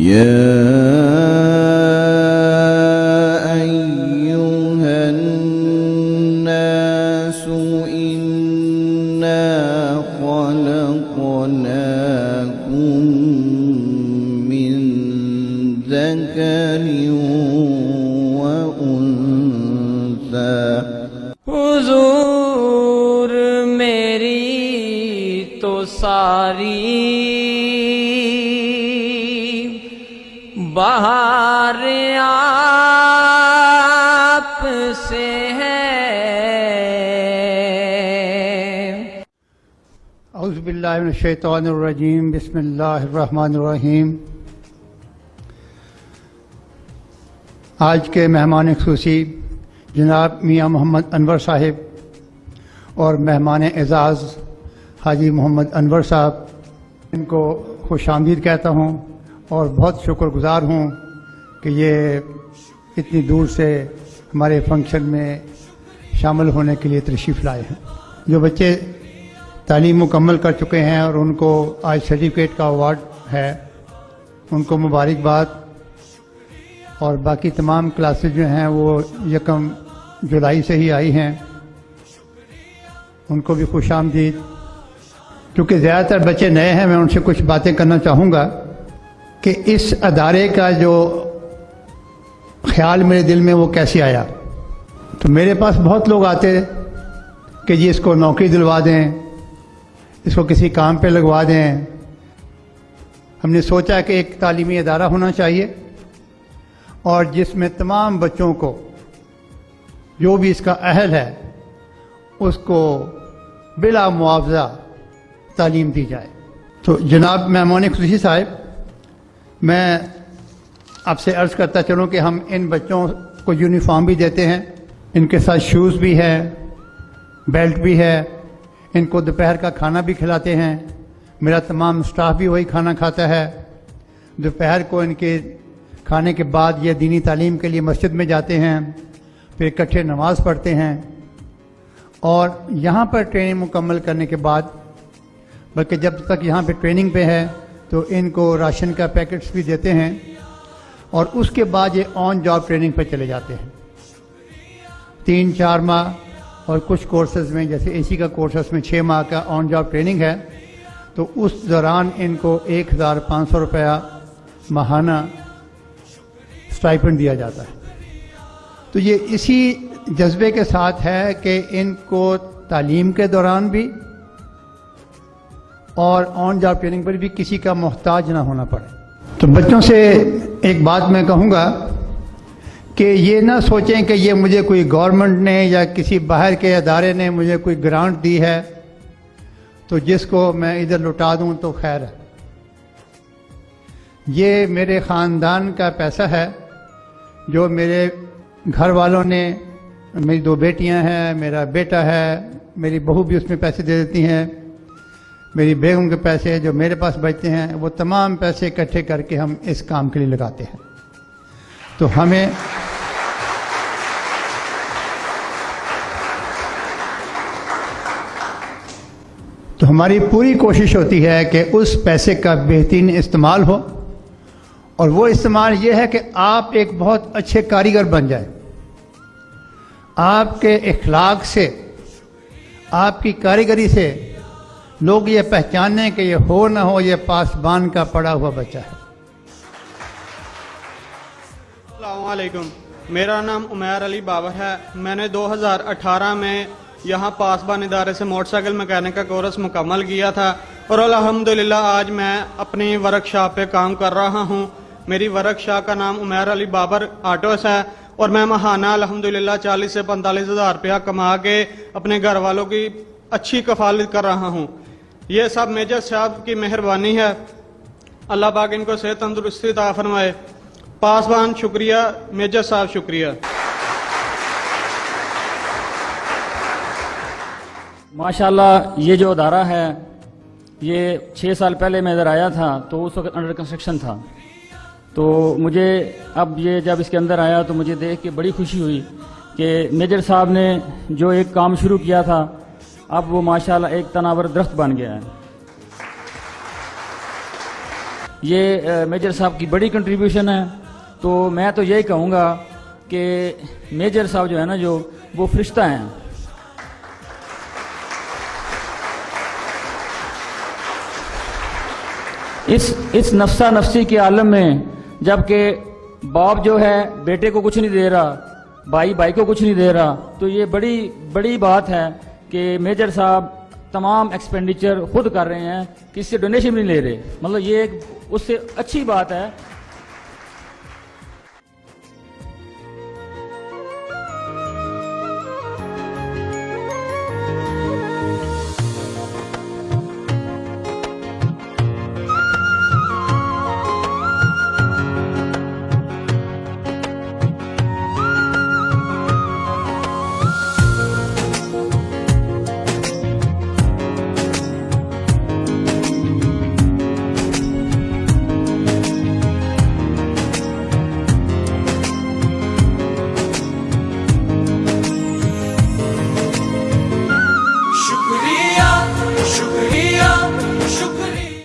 يا أيها الناس إنا خلقناكم من ذكر وأنثى حضور میری تو ساری بہار آپ سے ہے۔ اعوذ باللہ من الشیطان الرجیم، بسم اللہ الرحمن الرحیم۔ آج کے مہمان خصوصی جناب میاں محمد انور صاحب اور مہمان اعزاز حاجی محمد انور صاحب، ان کو خوش آمدید کہتا ہوں اور بہت شکر گزار ہوں کہ یہ اتنی دور سے ہمارے فنکشن میں شامل ہونے کے لیے تشریف لائے ہیں۔ جو بچے تعلیم مکمل کر چکے ہیں اور ان کو آج سرٹیفکیٹ کا ایوارڈ ہے، ان کو مبارکباد، اور باقی تمام کلاسز جو ہیں وہ 1 جولائی سے ہی آئی ہیں، ان کو بھی خوش آمدید۔ کیونکہ زیادہ تر بچے نئے ہیں، میں ان سے کچھ باتیں کرنا چاہوں گا کہ اس ادارے کا جو خیال میرے دل میں وہ کیسے آیا۔ تو میرے پاس بہت لوگ آتے کہ جی اس کو نوکری دلوا دیں، اس کو کسی کام پہ لگوا دیں۔ ہم نے سوچا کہ ایک تعلیمی ادارہ ہونا چاہیے اور جس میں تمام بچوں کو جو بھی اس کا اہل ہے اس کو بلا معاوضہ تعلیم دی جائے۔ تو جناب مہمان خصوصی صاحب، میں آپ سے عرض کرتا چلوں کہ ہم ان بچوں کو یونیفارم بھی دیتے ہیں، ان کے ساتھ شوز بھی ہے، بیلٹ بھی ہے، ان کو دوپہر کا کھانا بھی کھلاتے ہیں۔ میرا تمام سٹاف بھی وہی کھانا کھاتا ہے۔ دوپہر کو ان کے کھانے کے بعد یہ دینی تعلیم کے لیے مسجد میں جاتے ہیں، پھر اکٹھے نماز پڑھتے ہیں، اور یہاں پر ٹریننگ مکمل کرنے کے بعد، بلکہ جب تک یہاں پہ ٹریننگ پہ ہے تو ان کو راشن کا پیکٹس بھی دیتے ہیں، اور اس کے بعد یہ آن جاب ٹریننگ پہ چلے جاتے ہیں 3-4 ماہ، اور کچھ کورسز میں جیسے اے سی کا کورس ہے اس میں 6 ماہ کا آن جاب ٹریننگ ہے۔ تو اس دوران ان کو 1500 روپیہ ماہانہ اسٹائپنڈ دیا جاتا ہے۔ تو یہ اسی جذبے کے ساتھ ہے کہ ان کو تعلیم کے دوران بھی اور آن جاب ٹریننگ پر بھی کسی کا محتاج نہ ہونا پڑے۔ تو بچوں سے ایک بات میں کہوں گا کہ یہ نہ سوچیں کہ یہ مجھے کوئی گورنمنٹ نے یا کسی باہر کے ادارے نے مجھے کوئی گرانٹ دی ہے تو جس کو میں ادھر لٹا دوں تو خیر ہے۔ یہ میرے خاندان کا پیسہ ہے جو میرے گھر والوں نے، میری 2 بیٹیاں ہیں، میرا بیٹا ہے، میری بہو بھی اس میں پیسے دے دیتی ہیں، میری بیگم کے پیسے جو میرے پاس بچتے ہیں، وہ تمام پیسے اکٹھے کر کے ہم اس کام کے لیے لگاتے ہیں۔ تو ہماری پوری کوشش ہوتی ہے کہ اس پیسے کا بہترین استعمال ہو، اور وہ استعمال یہ ہے کہ آپ ایک بہت اچھے کاریگر بن جائیں، آپ کے اخلاق سے، آپ کی کاریگری سے لوگ یہ پہچانیں کہ یہ ہو نہ ہو یہ پاسبان کا پڑا ہوا بچہ ہے۔ السلام علیکم، میرا نام عمیر علی بابر ہے۔ میں نے 2018 میں یہاں پاسبان ادارے سے موٹر سائیکل میکینک کا کورس مکمل کیا تھا، اور الحمدللہ آج میں اپنی ورک شاپ پہ کام کر رہا ہوں۔ میری ورک شاپ کا نام عمیر علی بابر آٹوس ہے، اور میں ماہانہ الحمدللہ 40 سے 45 ہزار روپیہ کما کے اپنے گھر والوں کی اچھی کفالت کر رہا ہوں۔ یہ سب میجر صاحب کی مہربانی ہے، اللہ پاک ان کو صحت تندرستی عطا فرمائے۔ پاسبان شکریہ، میجر صاحب شکریہ۔ ماشاءاللہ یہ جو ادارہ ہے یہ 6 سال پہلے میں ادھر آیا تھا تو اس وقت انڈر کنسٹرکشن تھا، تو مجھے اب یہ جب اس کے اندر آیا تو مجھے دیکھ کے بڑی خوشی ہوئی کہ میجر صاحب نے جو ایک کام شروع کیا تھا اب وہ ماشاءاللہ ایک تناور درخت بن گیا ہے۔ یہ میجر صاحب کی بڑی کنٹریبیوشن ہے. تو میں تو یہی کہوں گا کہ میجر صاحب جو ہے نا جو وہ فرشتہ ہیں. اس نفسا نفسی کے عالم میں جب کہ باپ جو ہے بیٹے کو کچھ نہیں دے رہا، بھائی کو کچھ نہیں دے رہا، تو یہ بڑی بات ہے کہ میجر صاحب تمام ایکسپینڈیچر خود کر رہے ہیں، کسی سے ڈونیشن بھی نہیں لے رہے. مطلب یہ ایک اس سے اچھی بات ہے